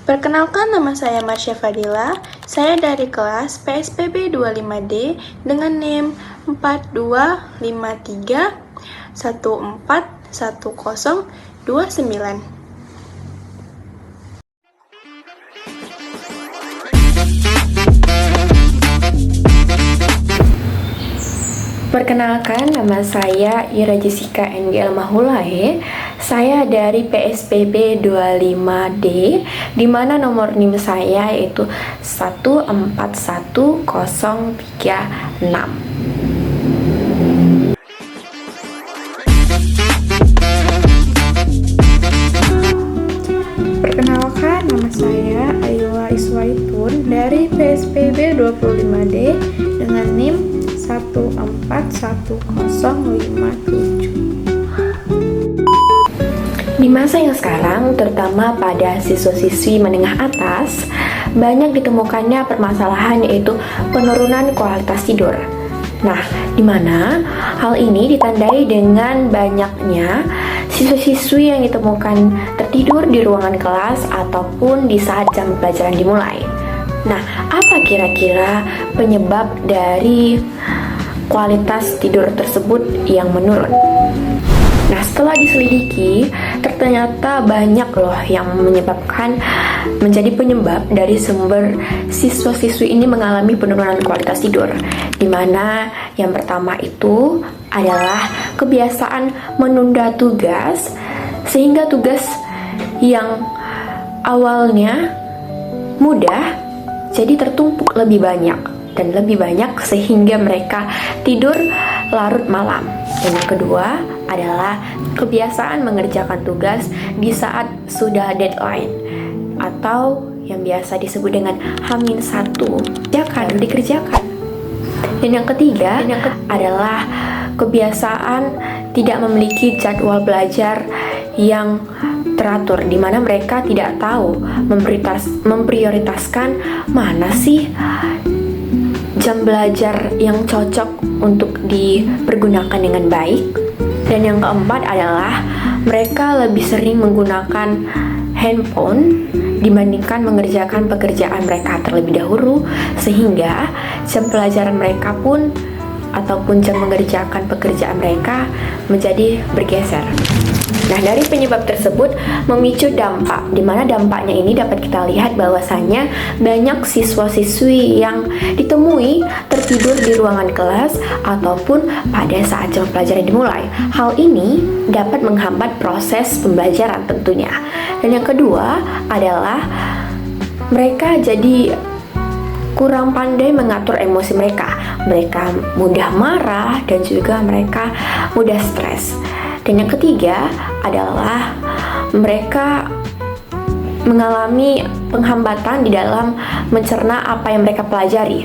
Perkenalkan, nama saya Marsha Fadila. Saya dari kelas PSPB 25D dengan NIM 4253141029. Perkenalkan, nama saya Ira Jessica NGL Mahulahe. Saya dari PSPB 25D, di mana nomor NIM saya yaitu 141036. Perkenalkan, nama saya Ayla Iswaitun dari PSPB 25D dengan NIM 141057. Di masa yang sekarang, terutama pada siswa-siswi menengah atas, banyak ditemukannya permasalahan yaitu penurunan kualitas tidur. Nah, di mana hal ini ditandai dengan banyaknya siswa-siswi yang ditemukan tertidur di ruangan kelas ataupun di saat jam pelajaran dimulai. Nah, apa kira-kira penyebab dari kualitas tidur tersebut yang menurun? Nah, setelah diselidiki, ternyata banyak loh yang menjadi penyebab dari sumber siswa-siswi ini mengalami penurunan kualitas tidur. Di mana yang pertama itu adalah kebiasaan menunda tugas, sehingga tugas yang awalnya mudah jadi tertumpuk lebih banyak sehingga mereka tidur larut malam. Dan yang kedua adalah kebiasaan mengerjakan tugas di saat sudah deadline atau yang biasa disebut dengan H-1 dikerjakan. Dan yang ketiga adalah kebiasaan tidak memiliki jadwal belajar yang teratur, di mana mereka tidak tahu memprioritaskan mana sih jam belajar yang cocok untuk dipergunakan dengan baik. Dan yang keempat adalah mereka lebih sering menggunakan handphone dibandingkan mengerjakan pekerjaan mereka terlebih dahulu, sehingga jam pelajaran mereka pun ataupun jam mengerjakan pekerjaan mereka menjadi bergeser. Nah, dari penyebab tersebut memicu dampak, di mana dampaknya ini dapat kita lihat bahwasannya banyak siswa-siswi yang ditemui tertidur di ruangan kelas ataupun pada saat jam pelajaran dimulai. Hal ini dapat menghambat proses pembelajaran tentunya. Dan yang kedua adalah mereka jadi kurang pandai mengatur emosi mereka. Mereka mudah marah dan juga mereka mudah stres. Dan yang ketiga adalah mereka mengalami penghambatan di dalam mencerna apa yang mereka pelajari.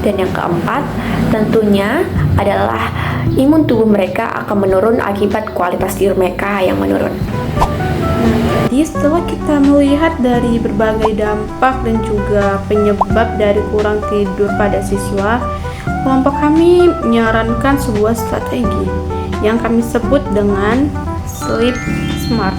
Dan yang keempat tentunya adalah imun tubuh mereka akan menurun akibat kualitas tidur mereka yang menurun. Jadi setelah kita melihat dari berbagai dampak dan juga penyebab dari kurang tidur pada siswa, kelompok kami menyarankan sebuah strategi yang kami sebut dengan Sleep Smart.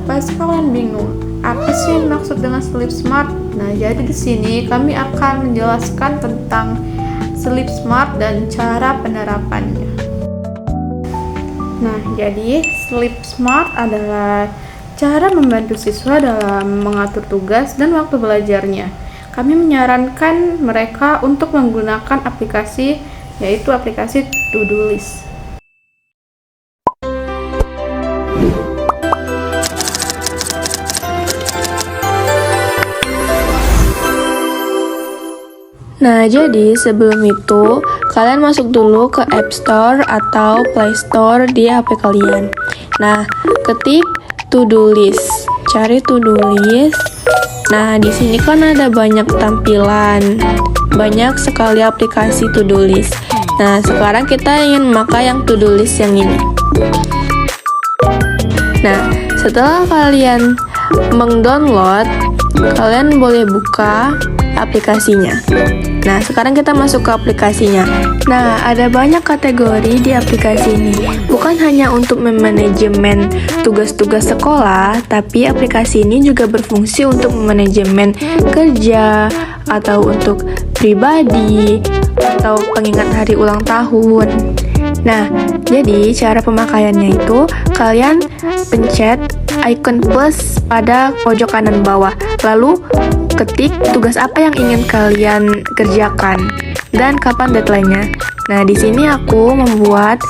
Pasti kalian bingung, apa sih yang maksud dengan Sleep Smart? Nah, jadi di sini kami akan menjelaskan tentang Sleep Smart dan cara penerapannya. Nah, jadi Sleep Smart adalah cara membantu siswa dalam mengatur tugas dan waktu belajarnya. Kami menyarankan mereka untuk menggunakan aplikasi, yaitu aplikasi To-Do List. Nah, jadi sebelum itu kalian masuk dulu ke App Store atau Play Store di HP kalian. Nah, ketik To-Do List. Cari To-Do List. Nah, di sini kan ada banyak tampilan. Banyak sekali aplikasi To-Do List. Nah, sekarang kita ingin memakai yang To-Do List yang ini. Nah, setelah kalian mengdownload, kalian boleh buka aplikasinya. Nah, sekarang kita masuk ke aplikasinya. Nah, ada banyak kategori di aplikasi ini. Bukan hanya untuk memanajemen tugas-tugas sekolah, tapi aplikasi ini juga berfungsi untuk memanajemen kerja, atau untuk pribadi, atau pengingat hari ulang tahun. Nah, jadi cara pemakaiannya itu kalian pencet icon plus pada pojok kanan bawah, lalu ketik tugas apa yang ingin kalian kerjakan dan kapan deadline-nya. Nah, di sini aku membuat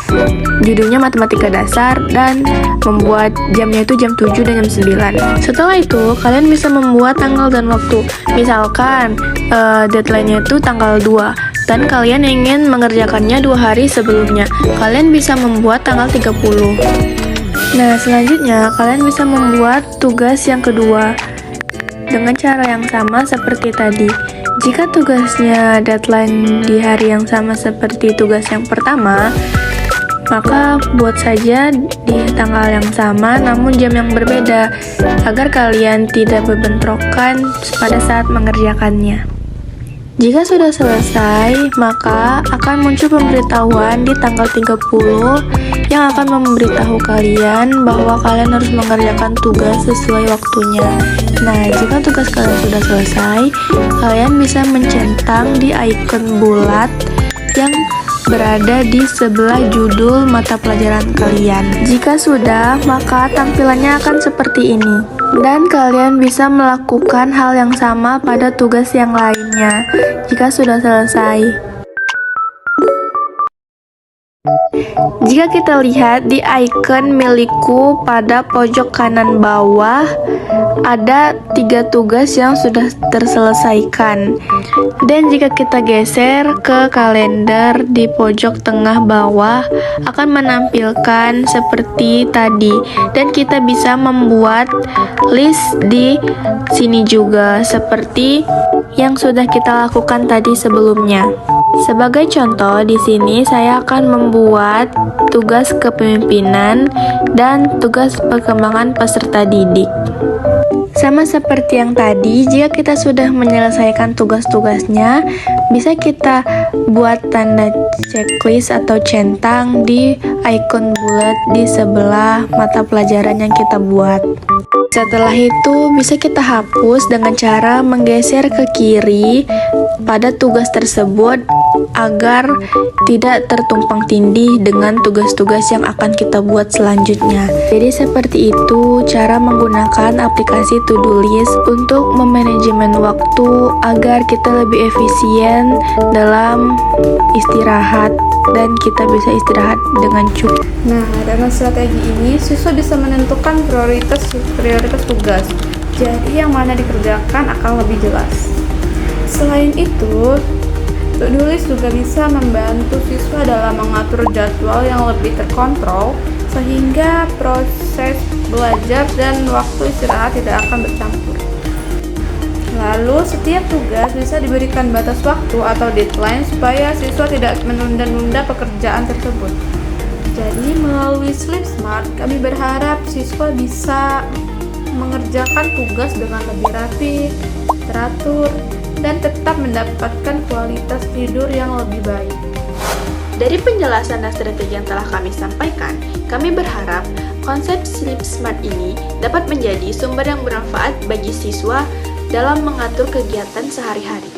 judulnya matematika dasar dan membuat jamnya itu jam 7 dan jam 9. Setelah itu, kalian bisa membuat tanggal dan waktu. Misalkan deadline-nya itu tanggal 2 dan kalian ingin mengerjakannya 2 hari sebelumnya. Kalian bisa membuat tanggal 30. Nah, selanjutnya kalian bisa membuat tugas yang kedua dengan cara yang sama seperti tadi. Jika tugasnya deadline di hari yang sama seperti tugas yang pertama, maka buat saja di tanggal yang sama namun jam yang berbeda agar kalian tidak berbentrokan pada saat mengerjakannya. Jika sudah selesai, maka akan muncul pemberitahuan di tanggal 30 yang akan memberitahu kalian bahwa kalian harus mengerjakan tugas sesuai waktunya. Nah, jika tugas kalian sudah selesai, kalian bisa mencentang di ikon bulat yang berada di sebelah judul mata pelajaran kalian. Jika sudah, maka tampilannya akan seperti ini. Dan kalian bisa melakukan hal yang sama pada tugas yang lainnya jika sudah selesai. Jika kita lihat di icon milikku pada pojok kanan bawah, ada 3 tugas yang sudah terselesaikan. Dan jika kita geser ke kalender di pojok tengah bawah, akan menampilkan seperti tadi. Dan kita bisa membuat list di sini juga, seperti yang sudah kita lakukan tadi sebelumnya. Sebagai contoh, di sini saya akan membuat tugas kepemimpinan dan tugas perkembangan peserta didik. Sama seperti yang tadi, jika kita sudah menyelesaikan tugas-tugasnya, bisa kita buat tanda checklist atau centang di ikon bulat di sebelah mata pelajaran yang kita buat. Setelah itu, bisa kita hapus dengan cara menggeser ke kiri pada tugas tersebut agar tidak tertumpang tindih dengan tugas-tugas yang akan kita buat selanjutnya. Jadi seperti itu cara menggunakan aplikasi To-Do List untuk memanajemen waktu agar kita lebih efisien dalam istirahat dan kita bisa istirahat dengan cukup. Nah, dengan strategi ini, siswa bisa menentukan prioritas tugas. Jadi, yang mana dikerjakan akan lebih jelas. Selain itu, To-Do List juga bisa membantu siswa dalam mengatur jadwal yang lebih terkontrol, sehingga proses belajar dan waktu istirahat tidak akan bercampur. Lalu, setiap tugas bisa diberikan batas waktu atau deadline supaya siswa tidak menunda-nunda pekerjaan tersebut. Jadi, melalui Sleep Smart, kami berharap siswa bisa mengerjakan tugas dengan lebih rapi, teratur, dan tetap mendapatkan kualitas tidur yang lebih baik. Dari penjelasan dan strategi yang telah kami sampaikan, kami berharap konsep Sleep Smart ini dapat menjadi sumber yang bermanfaat bagi siswa dalam mengatur kegiatan sehari-hari.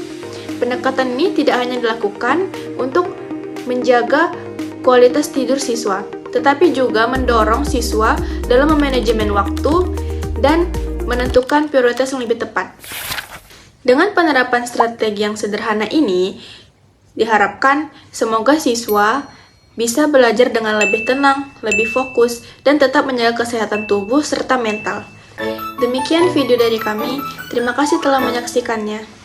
Pendekatan ini tidak hanya dilakukan untuk menjaga kualitas tidur siswa, tetapi juga mendorong siswa dalam memanajemen waktu dan menentukan prioritas yang lebih tepat. Dengan penerapan strategi yang sederhana ini, diharapkan semoga siswa bisa belajar dengan lebih tenang, lebih fokus, dan tetap menjaga kesehatan tubuh serta mental. Demikian video dari kami, terima kasih telah menyaksikannya.